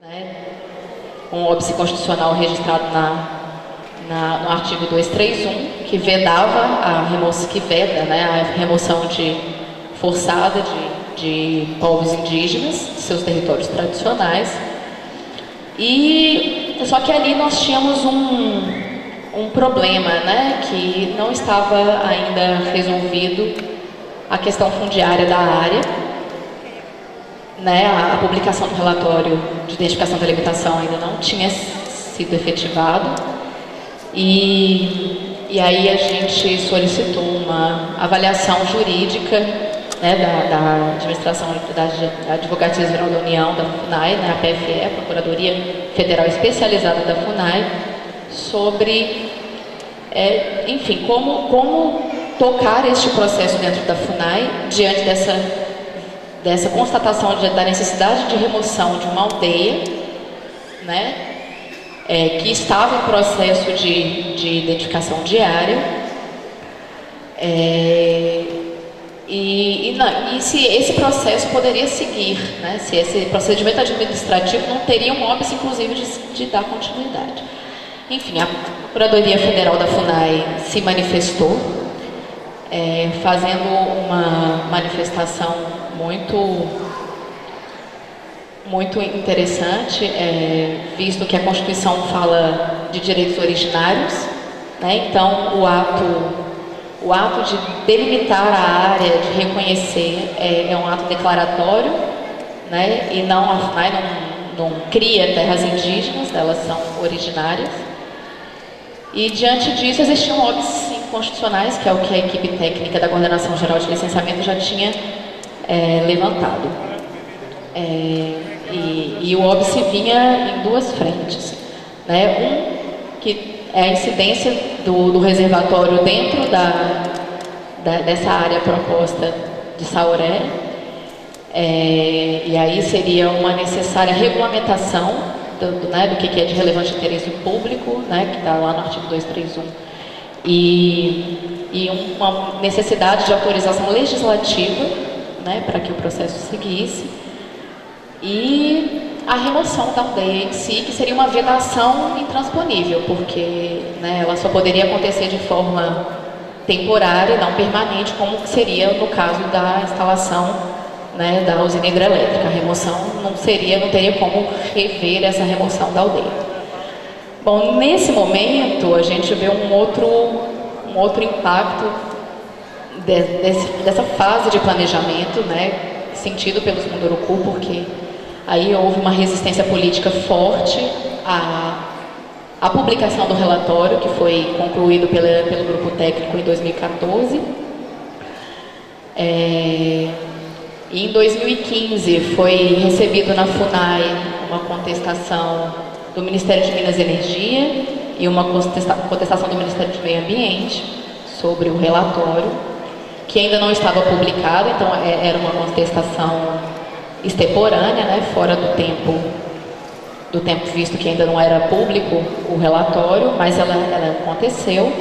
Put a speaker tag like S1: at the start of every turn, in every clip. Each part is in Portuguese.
S1: né, um óbice constitucional registrado no artigo 231, que vedava a remoção, que veda, né, a remoção forçada de povos indígenas de seus territórios tradicionais. E só que ali nós tínhamos um problema, né, que não estava ainda resolvido, a questão fundiária da área, né, a publicação do relatório de identificação da limitação ainda não tinha sido efetivado, e aí a gente solicitou uma avaliação jurídica, né, da Administração da Advocacia Geral da União, da FUNAI, né, a PFE, a Procuradoria Federal Especializada da FUNAI, sobre, enfim, como tocar este processo dentro da FUNAI diante dessa constatação da necessidade de remoção de uma aldeia, né, que estava em processo de identificação de área, e se esse processo poderia seguir, né, se esse procedimento administrativo não teria um óbice, inclusive, de dar continuidade. Enfim, a Procuradoria Federal da FUNAI se manifestou, fazendo uma manifestação muito interessante, visto que a Constituição fala de direitos originários, né? Então o ato de delimitar a área, de reconhecer, é um ato declaratório, né? E não, a FUNAI não cria terras indígenas, elas são originárias. E diante disso existiam óbices constitucionais, que é o que a equipe técnica da Coordenação Geral de Licenciamento já tinha levantado. E o óbice vinha em duas frentes, né? Que é a incidência do reservatório dentro dessa área proposta de Sauré, e aí seria uma necessária regulamentação do que é de relevante interesse público, né, que está lá no artigo 231, e uma necessidade de autorização legislativa, né, para que o processo seguisse, e a remoção da aldeia em si, que seria uma vedação intransponível, porque, né, ela só poderia acontecer de forma temporária, não permanente, como seria no caso da instalação, né, da usina hidrelétrica. A remoção não teria como rever essa remoção da aldeia. Bom, nesse momento a gente vê um outro impacto dessa fase de planejamento, né, sentido pelos Munduruku, porque aí houve uma resistência política forte à publicação do relatório, que foi concluído pelo grupo técnico em 2014. E em 2015 foi recebido na FUNAI uma contestação do Ministério de Minas e Energia e uma contestação do Ministério do Meio Ambiente sobre o relatório, que ainda não estava publicado, então era uma contestação extemporânea, né, fora do tempo visto que ainda não era público o relatório, mas ela aconteceu.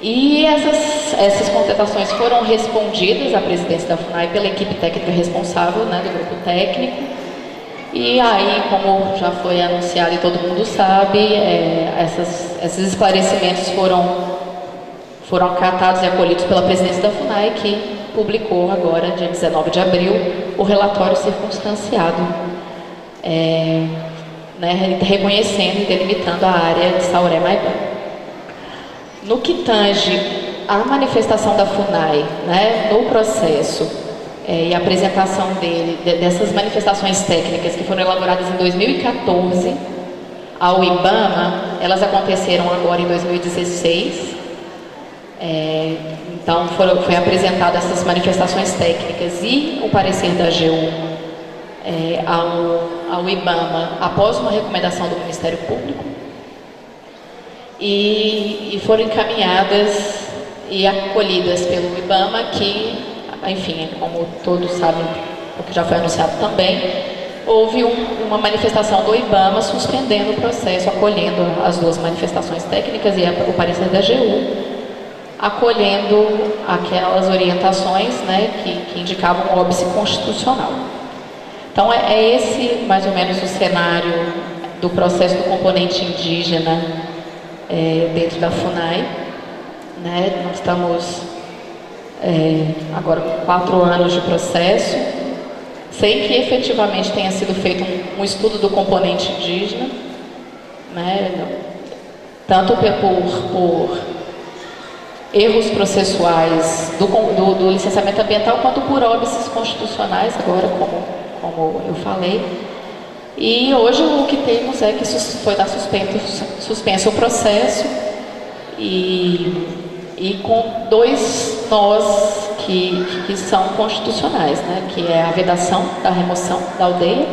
S1: E essas contestações foram respondidas à presidência da FUNAI pela equipe técnica responsável, né, do grupo técnico. E aí, como já foi anunciado e todo mundo sabe, esses esclarecimentos foram acatados e acolhidos pela presidência da FUNAI, que publicou agora, dia 19 de abril, o relatório circunstanciado, né, reconhecendo e delimitando a área de Sauré-Maibã. No que tange a manifestação da FUNAI, né, no processo e a apresentação dessas manifestações técnicas que foram elaboradas em 2014 ao IBAMA, elas aconteceram agora em 2016. Então foi apresentadas essas manifestações técnicas e o parecer da AGU ao IBAMA após uma recomendação do Ministério Público, e foram encaminhadas e acolhidas pelo IBAMA, que, enfim, como todos sabem, porque já foi anunciado também, houve uma manifestação do IBAMA suspendendo o processo, acolhendo as duas manifestações técnicas e o parecer da AGU, acolhendo aquelas orientações, né, que indicavam o óbice constitucional. Então, é esse mais ou menos o cenário do processo do componente indígena dentro da FUNAI. Né? Nós estamos agora com 4 anos de processo, sem que efetivamente tenha sido feito um estudo do componente indígena, né? Tanto por erros processuais do licenciamento ambiental, quanto por óbices constitucionais, agora como eu falei. E hoje o que temos é que foi dar suspenso o processo e com 2 nós que são constitucionais, né? Que é a vedação da remoção da aldeia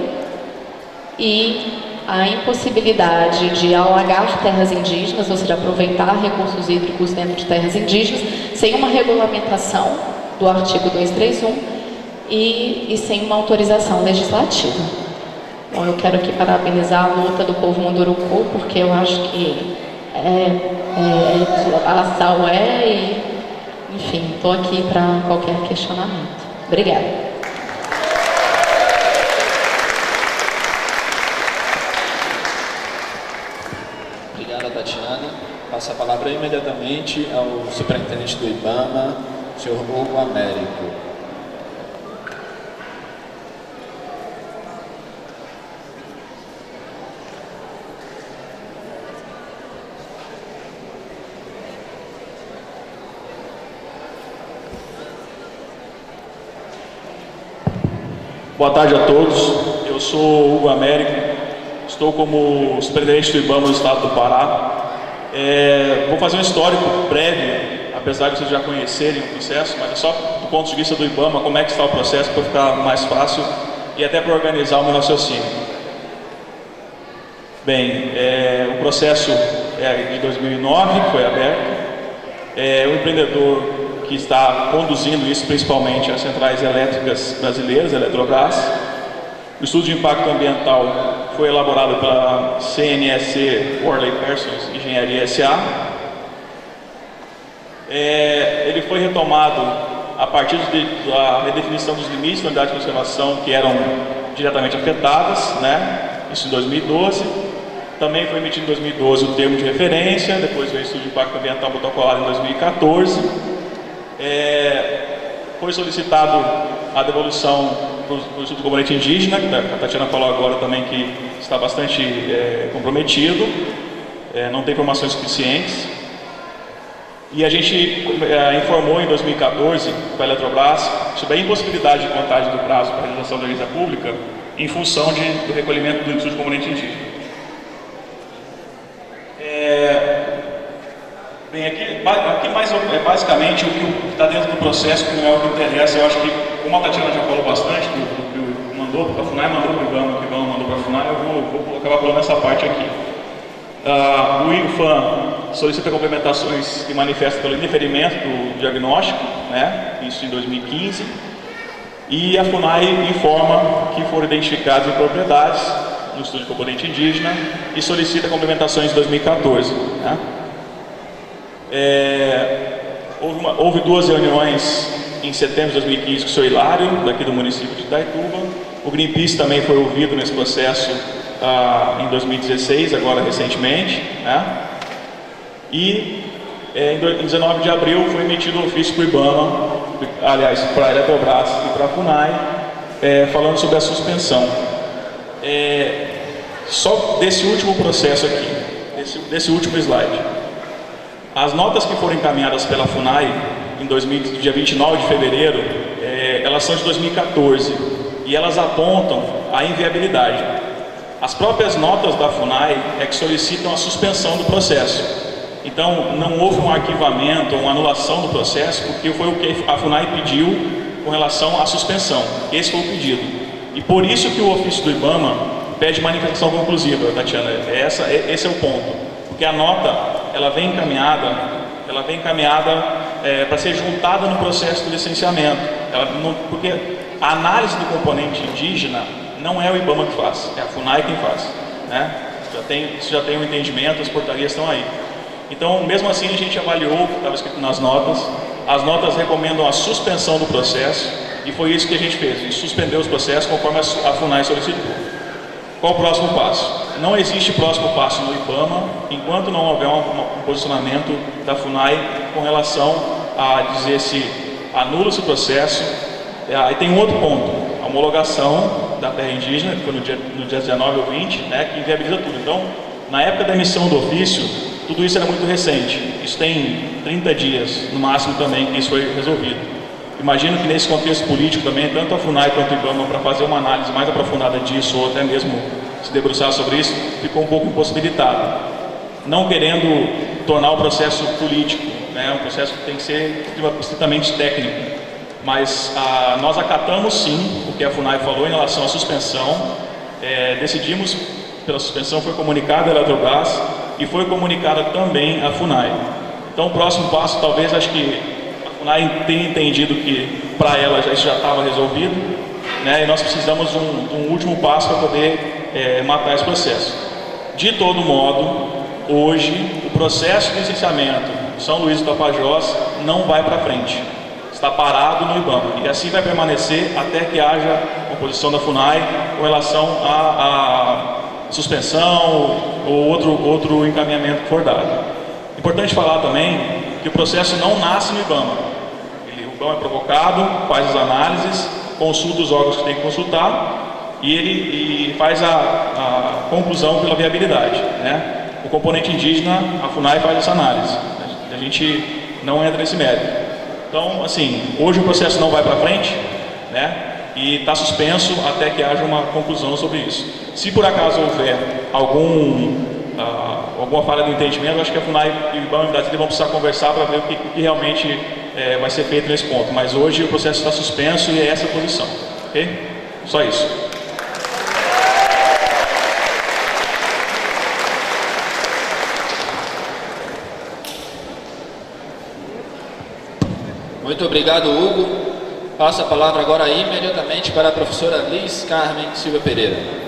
S1: e a impossibilidade de alagar terras indígenas, ou seja, aproveitar recursos hídricos dentro de terras indígenas, sem uma regulamentação do artigo 231 e sem uma autorização legislativa. Bom, eu quero aqui parabenizar a luta do povo Munduruku, porque eu acho que a Saué e, enfim, estou aqui para qualquer questionamento. Obrigada.
S2: Obrigada, Tatiana. Passo a palavra imediatamente ao superintendente do IBAMA, senhor Hugo Américo.
S3: Boa tarde a todos, eu sou Hugo Américo, estou como superintendente do IBAMA do Estado do Pará. Vou fazer um histórico breve, apesar de vocês já conhecerem o processo, mas é só do ponto de vista do IBAMA, como é que está o processo, para ficar mais fácil e até para organizar o meu raciocínio. Bem, o processo é de 2009, que foi aberto. O empreendedor que está conduzindo isso, principalmente as centrais elétricas brasileiras, a Eletrobras. O estudo de impacto ambiental foi elaborado pela CNSC Worley Persons Engenharia S.A. Ele foi retomado a partir da redefinição dos limites da unidade de conservação que eram diretamente afetadas, né? Isso em 2012. Também foi emitido em 2012 o termo de referência, depois veio o estudo de impacto ambiental protocolado em 2014. Foi solicitado a devolução do estudo do componente indígena, que a Tatiana falou agora também que está bastante comprometido, não tem informações suficientes. E a gente informou em 2014 para a Eletrobras sobre a impossibilidade de contagem do prazo para a realização da audiência pública em função do recolhimento do estudo de componente indígena. Bem, aqui basicamente o que está dentro do processo, que não é o que interessa. Eu acho que, como a Tatiana já falou bastante, que mandou para a FUNAI, mandou para o IBAMA, que o IBAMA mandou para a FUNAI, eu vou acabar falando essa parte aqui. O INFAM solicita complementações e manifesta pelo indeferimento do diagnóstico, né, isso em 2015, e a FUNAI informa que foram identificadas impropriedades no estudo de componente indígena e solicita complementações em 2014. Né? Houve 2 reuniões em setembro de 2015 com o senhor Hilário, daqui do município de Itaituba. O Greenpeace também foi ouvido nesse processo em 2016, agora recentemente. Né? E em 19 de abril foi emitido um ofício para o IBAMA, aliás, para a Eletrobras e para a FUNAI, falando sobre a suspensão. Só desse último processo aqui, desse último slide. As notas que foram encaminhadas pela FUNAI em dia 29 de fevereiro, elas são de 2014 e elas apontam a inviabilidade. As próprias notas da FUNAI que solicitam a suspensão do processo. Então, não houve um arquivamento ou uma anulação do processo, porque foi o que a FUNAI pediu com relação à suspensão. Esse foi o pedido. E por isso que o ofício do IBAMA pede manifestação conclusiva, Tatiana. Esse é o ponto. Porque a nota ela vem encaminhada para ser juntada no processo do licenciamento. Porque a análise do componente indígena não é o IBAMA que faz, é a FUNAI quem faz. Né? Isso já tem um entendimento, as portarias estão aí. Então, mesmo assim, a gente avaliou o que estava escrito nas notas. As notas recomendam a suspensão do processo, E foi isso que a gente fez, a gente suspendeu os processos conforme a FUNAI solicitou. Qual o próximo passo? Não existe próximo passo no IBAMA enquanto não houver um posicionamento da FUNAI com relação a dizer se anula-se o processo. Aí tem um outro ponto, a homologação da terra indígena, que foi no dia 19 ou 20, né, que inviabiliza tudo. Então, na época da emissão do ofício, tudo isso era muito recente. Isso tem 30 dias, no máximo também, que isso foi resolvido. Imagino que nesse contexto político também, tanto a FUNAI quanto o IBAMA, para fazer uma análise mais aprofundada disso, ou até mesmo se debruçar sobre isso, ficou um pouco impossibilitado. Não querendo tornar o processo político, né, um processo que tem que ser estritamente técnico. Mas nós acatamos sim o que a FUNAI falou em relação à suspensão. Decidimos pela suspensão, foi comunicada a Eletrobras e foi comunicada também a FUNAI. Então o próximo passo, talvez, acho que a FUNAI tenha entendido que para ela isso já estava resolvido, né, e nós precisamos de um último passo para poder matar esse processo. De todo modo, hoje o processo de licenciamento São Luís do Tapajós não vai para frente. Está parado no IBAMA e assim vai permanecer até que haja uma posição da FUNAI com relação à suspensão ou outro encaminhamento que for dado. Importante falar também que o processo não nasce no IBAMA. O IBAMA é provocado, faz as análises, consulta os órgãos que tem que consultar e ele faz a conclusão pela viabilidade, né? O componente indígena, a FUNAI faz essa análise. A gente não entra nesse mérito. Então, assim, hoje o processo não vai para frente, né? E está suspenso até que haja uma conclusão sobre isso. Se por acaso houver alguma falha do entendimento, eu acho que a FUNAI e o IBAMA vão precisar conversar para ver o que realmente vai ser feito nesse ponto. Mas hoje o processo está suspenso e é essa a posição. Ok? Só isso.
S2: Muito obrigado, Hugo. Passo a palavra agora imediatamente para a professora Liz Carmen Silva Pereira.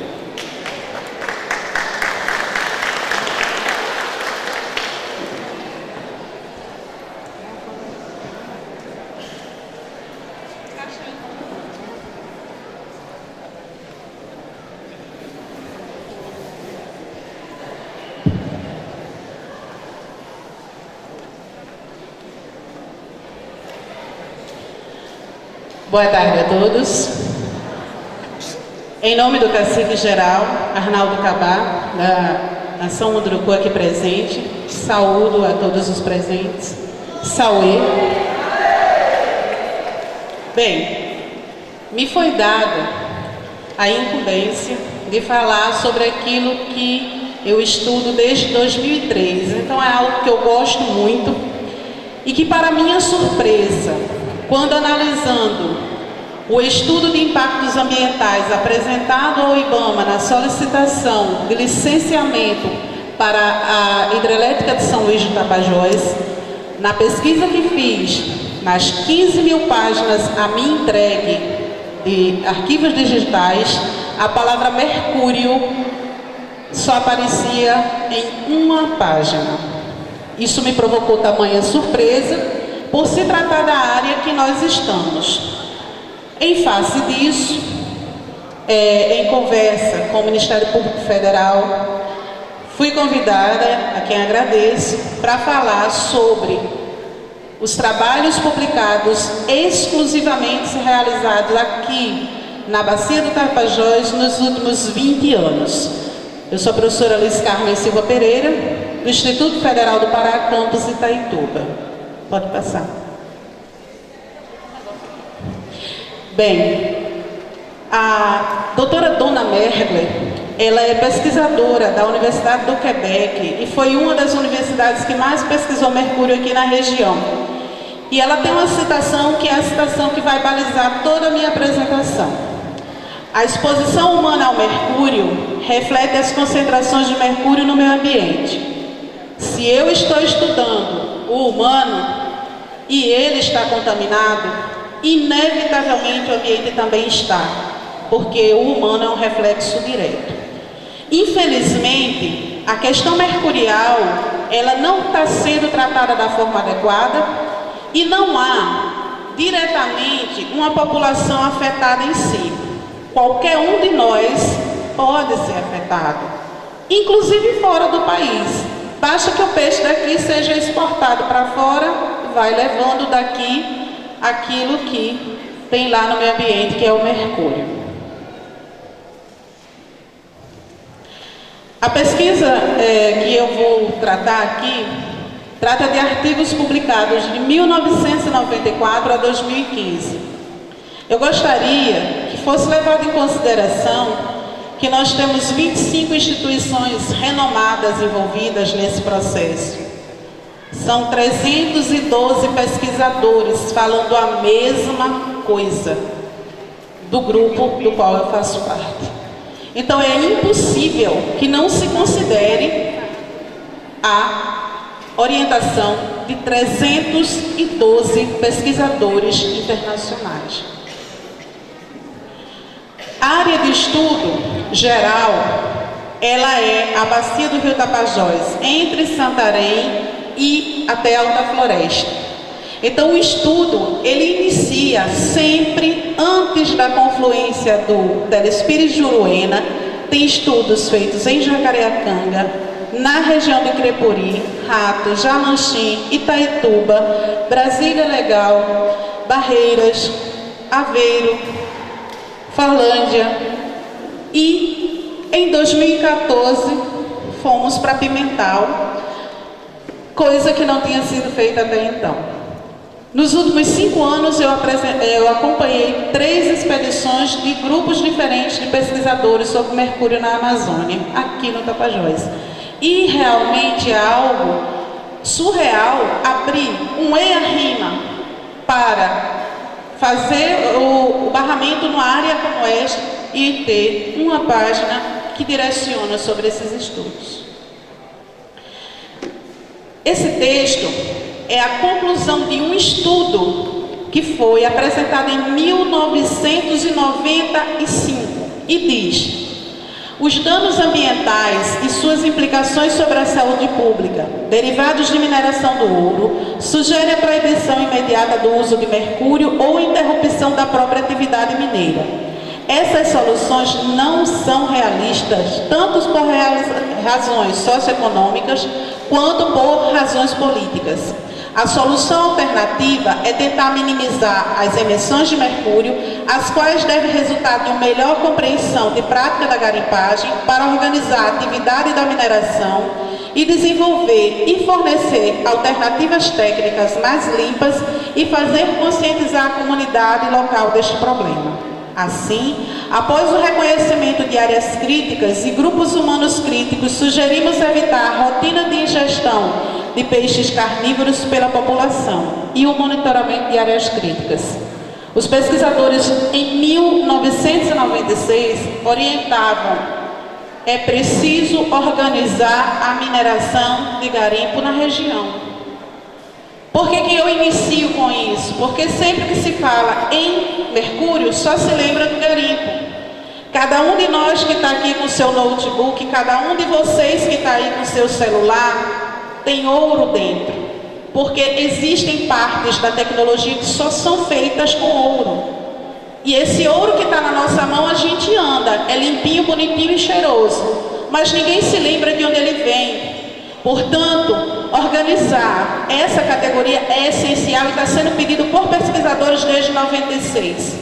S4: Boa tarde a todos. Em nome do cacique geral, Arnaldo Cabá, da Nação Munduruku aqui presente, saúdo a todos os presentes. Sauê. Bem, me foi dada a incumbência de falar sobre aquilo que eu estudo desde 2013. Então é algo que eu gosto muito e que, para minha surpresa, quando analisando o estudo de impactos ambientais apresentado ao IBAMA na solicitação de licenciamento para a hidrelétrica de São Luís do Tapajós, na pesquisa que fiz, nas 15 mil páginas a mim entregue de arquivos digitais, a palavra mercúrio só aparecia em uma página. Isso me provocou tamanha surpresa, por se tratar da área que nós estamos. Em face disso, em conversa com o Ministério Público Federal, fui convidada, a quem agradeço, para falar sobre os trabalhos publicados exclusivamente realizados aqui na Bacia do Tapajós nos últimos 20 anos. Eu sou a professora Liz Carmen Silva Pereira, do Instituto Federal do Pará, campus Itaituba. Pode passar. Bem, a doutora Donna Mergler, ela é pesquisadora da Universidade do Quebec e foi uma das universidades que mais pesquisou mercúrio aqui na região. E ela tem uma citação que é a citação que vai balizar toda a minha apresentação. A exposição humana ao mercúrio reflete as concentrações de mercúrio no meio ambiente. Se eu estou estudando o humano e ele está contaminado, inevitavelmente o ambiente também está, porque o humano é um reflexo direto. Infelizmente, a questão mercurial, ela não está sendo tratada da forma adequada e não há diretamente uma população afetada em si. Qualquer um de nós pode ser afetado, inclusive fora do país. Basta que o peixe daqui seja exportado para fora, vai levando daqui aquilo que tem lá no meio ambiente, que é o mercúrio. A pesquisa que eu vou tratar aqui trata de artigos publicados de 1994 a 2015. Eu gostaria que fosse levado em consideração que nós temos 25 instituições renomadas envolvidas nesse processo. São 312 pesquisadores falando a mesma coisa do grupo do qual eu faço parte. Então é impossível que não se considere a orientação de 312 pesquisadores internacionais. A área de estudo geral, ela é a bacia do Rio Tapajós, entre Santarém e até Alta Floresta. Então o estudo, ele inicia sempre antes da confluência do Telespires e Juruena. Tem estudos feitos em Jacareacanga, na região de Crepuri, Rato, Jamanchim, Itaituba, Brasília Legal, Barreiras, Aveiro, Farlândia, e em 2014 fomos para Pimental, coisa que não tinha sido feita até então. Nos últimos 5 anos eu acompanhei 3 expedições de grupos diferentes de pesquisadores sobre mercúrio na Amazônia, aqui no Tapajós. E realmente é algo surreal abrir um EIA-RIMA para fazer o barramento numa área como esta e ter uma página que direciona sobre esses estudos. Esse texto é a conclusão de um estudo que foi apresentado em 1995 e diz: os danos ambientais e suas implicações sobre a saúde pública, derivados de mineração do ouro, sugerem a proibição imediata do uso de mercúrio ou interrupção da própria atividade mineira. Essas soluções não são realistas, tanto por razões socioeconômicas quanto por razões políticas. A solução alternativa é tentar minimizar as emissões de mercúrio, as quais devem resultar de uma melhor compreensão de prática da garimpagem para organizar a atividade da mineração e desenvolver e fornecer alternativas técnicas mais limpas e fazer conscientizar a comunidade local deste problema. Assim, após o reconhecimento de áreas críticas e grupos humanos críticos, sugerimos evitar a rotina de ingestão de peixes carnívoros pela população e o monitoramento de áreas críticas. Os pesquisadores, em 1996, orientavam: é preciso organizar a mineração de garimpo na região. Por que eu inicio com isso? Porque sempre que se fala em mercúrio, só se lembra do garimpo. Cada um de nós que está aqui com seu notebook, cada um de vocês que está aí com seu celular, tem ouro dentro. Porque existem partes da tecnologia que só são feitas com ouro. E esse ouro que está na nossa mão, a gente anda, é limpinho, bonitinho e cheiroso. Mas ninguém se lembra de onde ele vem. Portanto, organizar essa categoria é essencial e está sendo pedido por pesquisadores desde 96.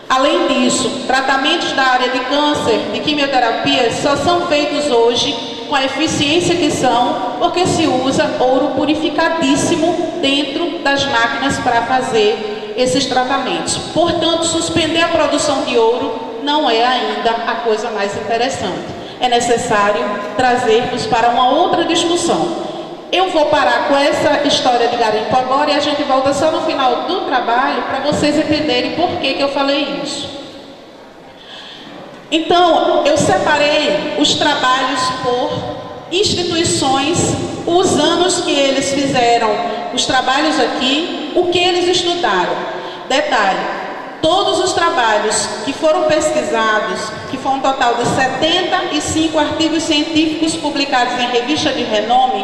S4: Além disso, tratamentos da área de câncer, de quimioterapia, só são feitos hoje com a eficiência que são, porque se usa ouro purificadíssimo dentro das máquinas para fazer esses tratamentos. Portanto, suspender a produção de ouro não é ainda a coisa mais interessante. É necessário trazermos para uma outra discussão. Eu vou parar com essa história de garimpo agora e a gente volta só no final do trabalho para vocês entenderem por que eu falei isso. Então, eu separei os trabalhos por instituições, os anos que eles fizeram os trabalhos aqui, o que eles estudaram. Detalhe: todos os trabalhos que foram pesquisados, que foi um total de 75 artigos científicos publicados em revista de renome,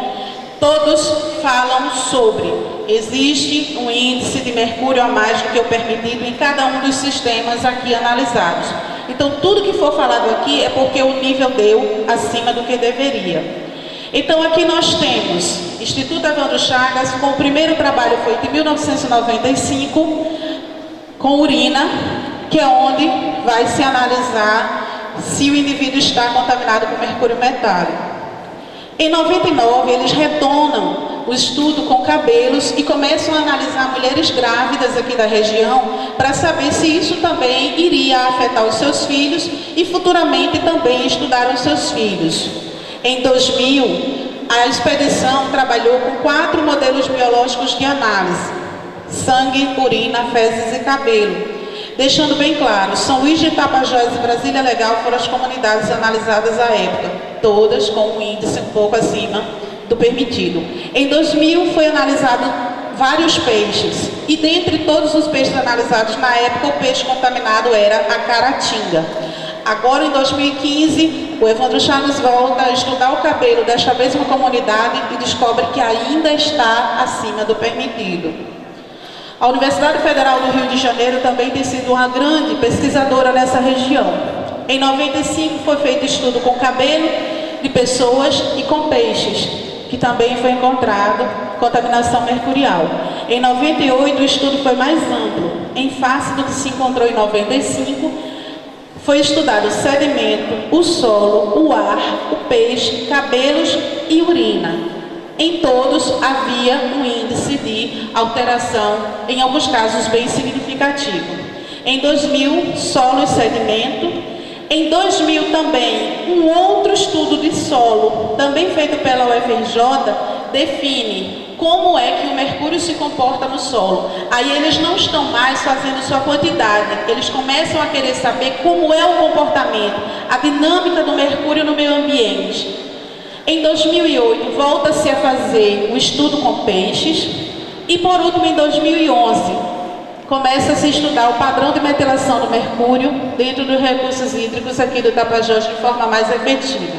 S4: todos falam sobre. Existe um índice de mercúrio a mais do que o permitido em cada um dos sistemas aqui analisados. Então, tudo que for falado aqui é porque o nível deu acima do que deveria. Então, aqui nós temos Instituto Evandro Chagas, com o primeiro trabalho feito em 1995, com urina, que é onde vai se analisar se o indivíduo está contaminado com mercúrio metálico. Em 99, eles retornam o estudo com cabelos e começam a analisar mulheres grávidas aqui da região para saber se isso também iria afetar os seus filhos e futuramente também estudar os seus filhos. Em 2000, a expedição trabalhou com 4 modelos biológicos de análise: sangue, urina, fezes e cabelo. Deixando bem claro, São Luís de Tapajós e Brasília Legal foram as comunidades analisadas à época, todas com um índice um pouco acima do permitido. Em 2000 foi analisado vários peixes, e dentre todos os peixes analisados na época, o peixe contaminado era a caratinga. Agora, em 2015, o Evandro Chagas volta a estudar o cabelo desta mesma comunidade e descobre que ainda está acima do permitido. A Universidade Federal do Rio de Janeiro também tem sido uma grande pesquisadora nessa região. Em 95 foi feito estudo com cabelo de pessoas e com peixes, que também foi encontrado contaminação mercurial. Em 98 o estudo foi mais amplo. Em face do que se encontrou em 95, foi estudado o sedimento, o solo, o ar, o peixe, cabelos e urina. Em todos havia um índice de alteração, em alguns casos bem significativo. Em 2000, solo e sedimento. Em 2000 também, um outro estudo de solo, também feito pela UFRJ, define como é que o mercúrio se comporta no solo. Aí eles não estão mais fazendo sua quantidade, eles começam a querer saber como é o comportamento, a dinâmica do mercúrio no meio ambiente. Em 2008, volta-se a fazer o estudo com peixes. E, por último, em 2011, começa-se a estudar o padrão de metilação do mercúrio dentro dos recursos hídricos aqui do Tapajós de forma mais efetiva.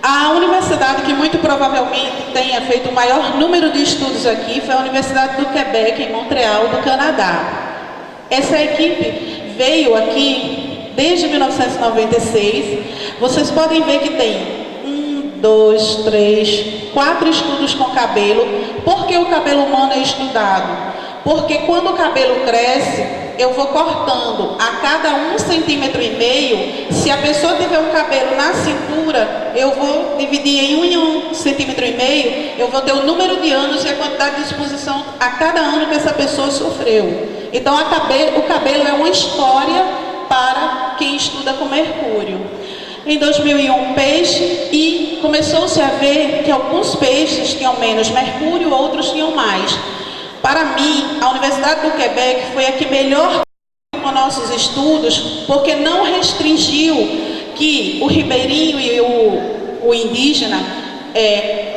S4: A universidade que muito provavelmente tenha feito o maior número de estudos aqui foi a Universidade do Quebec, em Montreal, do Canadá. Essa equipe veio aqui desde 1996. Vocês podem ver que tem 2, 3, 4 estudos com cabelo. Por que o cabelo humano é estudado? Porque quando o cabelo cresce, eu vou cortando a cada 1,5 cm. Se a pessoa tiver um cabelo na cintura, eu vou dividir em 1,5 cm. Eu vou ter o número de anos e a quantidade de exposição a cada ano que essa pessoa sofreu. Então, o cabelo é uma história para quem estuda com mercúrio. Em 2001, peixe, e começou-se a ver que alguns peixes tinham menos mercúrio, outros tinham mais. Para mim, a Universidade do Quebec foi a que melhor com nossos estudos, porque não restringiu que o ribeirinho e o indígena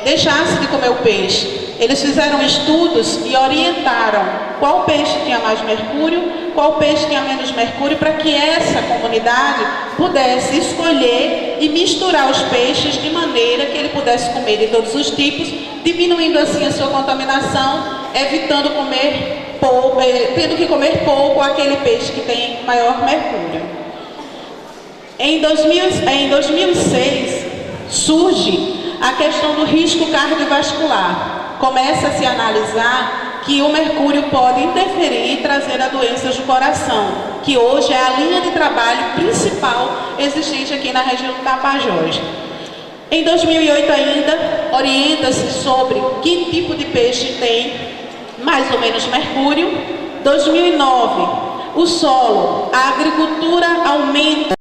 S4: deixasse de comer o peixe. Eles fizeram estudos e orientaram qual peixe tinha mais mercúrio, qual peixe tinha menos mercúrio, para que essa comunidade pudesse escolher e misturar os peixes de maneira que ele pudesse comer de todos os tipos, diminuindo assim a sua contaminação, evitando comer pouco, tendo que comer pouco aquele peixe que tem maior mercúrio. Em 2006 surge a questão do risco cardiovascular. Começa a se analisar que o mercúrio pode interferir e trazer a doenças do coração, que hoje é a linha de trabalho principal existente aqui na região do Tapajós. Em 2008 ainda, orienta-se sobre que tipo de peixe tem mais ou menos mercúrio. 2009, o solo, a agricultura aumenta